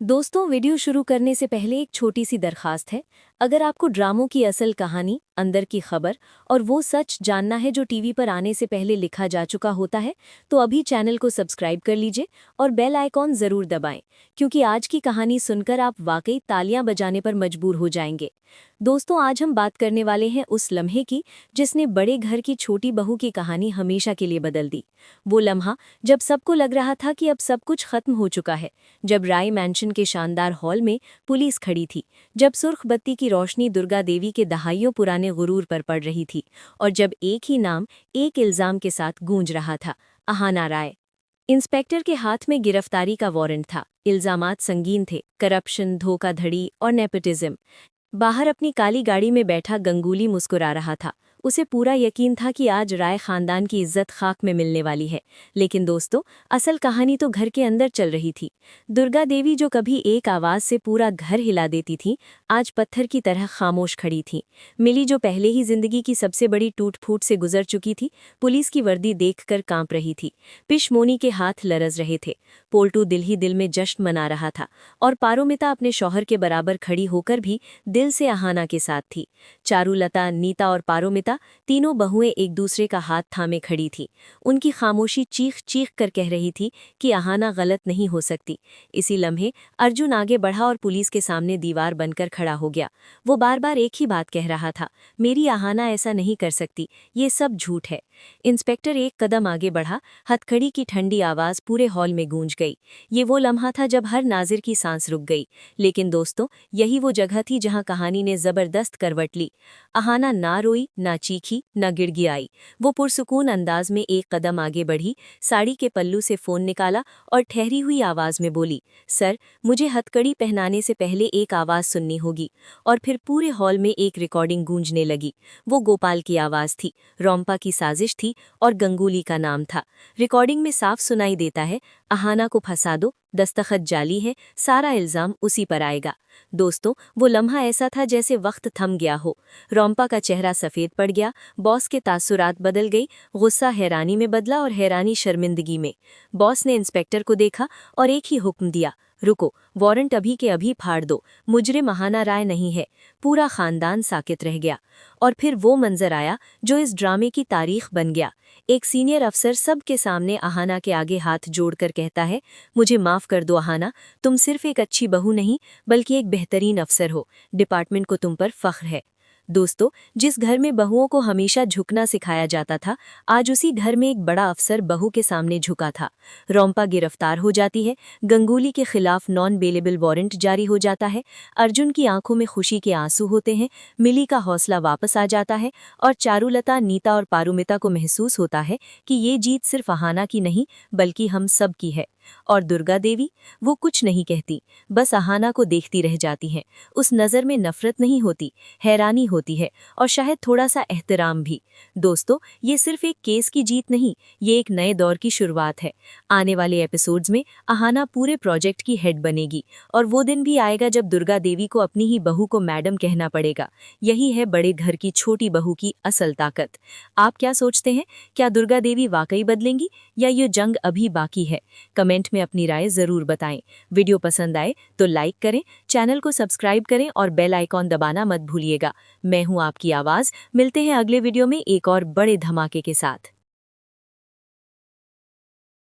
दोस्तों, वीडियो शुरू करने से पहले एक छोटी सी दरखास्त है। अगर आपको ड्रामों की असल कहानी, अंदर की खबर और वो सच जानना है जो टीवी पर आने से पहले लिखा जा चुका होता है, तो अभी चैनल को सब्सक्राइब कर लीजिए और बेल आइकॉन ज़रूर दबाएं, क्योंकि आज की कहानी सुनकर आप वाकई तालियां बजाने पर मजबूर हो जाएंगे। दोस्तों, आज हम बात करने वाले हैं उस लम्हे की जिसने बड़े घर की छोटी बहू की कहानी हमेशा के लिए बदल दी। वो लम्हा जब सबको लग रहा था कि अब सब कुछ खत्म हो चुका है, जब राय मैंशन के शानदार हॉल में पुलिस खड़ी थी, जब सुर्ख बत्ती की रोशनी दुर्गा देवी के दहाइयों पुराने गुरूर पर पड़ रही थी, और जब एक ही नाम एक इल्जाम के साथ गूंज रहा था, अहाना राय। इंस्पेक्टर के हाथ में गिरफ्तारी का वारंट था। इल्जामात संगीन थे, करप्शन, धोखाधड़ी और नेपोटिज्म। बाहर अपनी काली गाड़ी में बैठा गंगूली मुस्कुरा रहा था। उसे पूरा यकीन था कि आज राय खानदान की इज्जत खाक में मिलने वाली है। लेकिन दोस्तों, असल कहानी तो घर के अंदर चल रही थी। दुर्गा देवी, जो कभी एक आवाज से पूरा घर हिला देती थी, आज पत्थर की तरह खामोश खड़ी थी। मिली, जो पहले ही जिंदगी की सबसे बड़ी टूट फूट से गुजर चुकी थी, पुलिस की वर्दी देखकर कांप रही थी। पिशमोनी के हाथ लरज रहे थे। पोल्टू दिल ही दिल में जश्न मना रहा था, और पारोमिता अपने शौहर के बराबर खड़ी होकर भी दिल से अहाना के साथ थी। चारुलता, नीता और पारोमिता, तीनों बहुएं एक दूसरे का हाथ थामे खड़ी थी। उनकी खामोशी चीख चीख कर कह रही थी कि अहाना गलत नहीं हो सकती। इसी लम्हे अर्जुन आगे बढ़ा और पुलिस के सामने दीवार बनकर खड़ा हो गया। वो बार बार एक ही बात कह रहा था, मेरी अहाना ऐसा नहीं कर सकती, ये सब झूठ है। इंस्पेक्टर एक कदम आगे बढ़ा, हथकड़ी की ठंडी आवाज पूरे हॉल में गूंज गई। ये वो लम्हा था जब हर नाजिर की सांस रुक गई। लेकिन दोस्तों, यही वो जगह थी जहां कहानी ने जबरदस्त करवट ली। अहाना ना रोई, ना चीखी, ना गिड़गिड़ाई। वो पुरसुकून अंदाज में एक कदम आगे बढ़ी, साड़ी के पल्लू से फोन निकाला और ठहरी हुई आवाज में बोली, सर, मुझे हथकड़ी पहनाने से पहले एक आवाज सुननी होगी। और फिर पूरे हॉल में एक रिकॉर्डिंग गूंजने लगी। वो गोपाल की आवाज थी, रोम्पा की साजिश थी और गंगूली का नाम था। रिकॉर्डिंग में साफ सुनाई देता है, अहाना को फंसा दो, दस्तखत जाली है, सारा इल्जाम उसी पर आएगा। दोस्तों, वो लम्हा ऐसा था जैसे वक्त थम गया हो। रोम्पा का चेहरा सफ़ेद पड़ गया, बॉस के तासुरात बदल गई, गुस्सा हैरानी में बदला और हैरानी शर्मिंदगी में। बॉस ने इंस्पेक्टर को देखा और एक ही हुक्म दिया, रुको, वारंट अभी के अभी फाड़ दो, मुजरिम अहाना राय नहीं है। पूरा खानदान साकित रह गया। और फिर वो मंजर आया जो इस ड्रामे की तारीख बन गया। एक सीनियर अफसर सबके सामने अहाना के आगे हाथ जोड़कर कहता है, मुझे माफ़ कर दो अहाना, तुम सिर्फ एक अच्छी बहू नहीं बल्कि एक बेहतरीन अफसर हो। डिपार्टमेंट को तुम पर फख्र है। दोस्तों, जिस घर में बहुओं को हमेशा झुकना सिखाया जाता था, आज उसी घर में एक बड़ा अफसर बहू के सामने झुका था। रोम्पा गिरफ्तार हो जाती है, गंगूली के खिलाफ नॉन बेलेबल वारंट जारी हो जाता है, अर्जुन की आंखों में खुशी के आंसू होते हैं, मिली का हौसला वापस आ जाता है, और चारुलता, नीता और पारुमिता को महसूस होता है कि ये जीत सिर्फ अहाना की नहीं बल्कि हम सब की है। और दुर्गा देवी, वो कुछ नहीं कहती, बस अहाना को देखती रह जाती हैं। उस नज़र में नफरत नहीं होती, हैरानी होती है, और शायद थोड़ा सा एहतराम भी। दोस्तों, ये सिर्फ एक केस की जीत नहीं, ये एक नए दौर की शुरुआत है। आने वाले एपिसोड्स में अहाना पूरे प्रोजेक्ट की हेड बनेगी, और वो दिन भी आएगा जब दुर्गा देवी को अपनी ही बहू को मैडम कहना पड़ेगा। यही है बड़े घर की छोटी बहू की असल ताकत। आप क्या सोचते हैं? क्या दुर्गा देवी वाकई बदलेंगी, या ये जंग अभी बाकी है? कमेंट में अपनी राय जरूर बताएं। वीडियो पसंद आए तो लाइक करें, चैनल को सब्सक्राइब करें और बेल आइकॉन दबाना मत भूलिएगा। मैं हूं आपकी आवाज। मिलते हैं अगले वीडियो में एक और बड़े धमाके के साथ।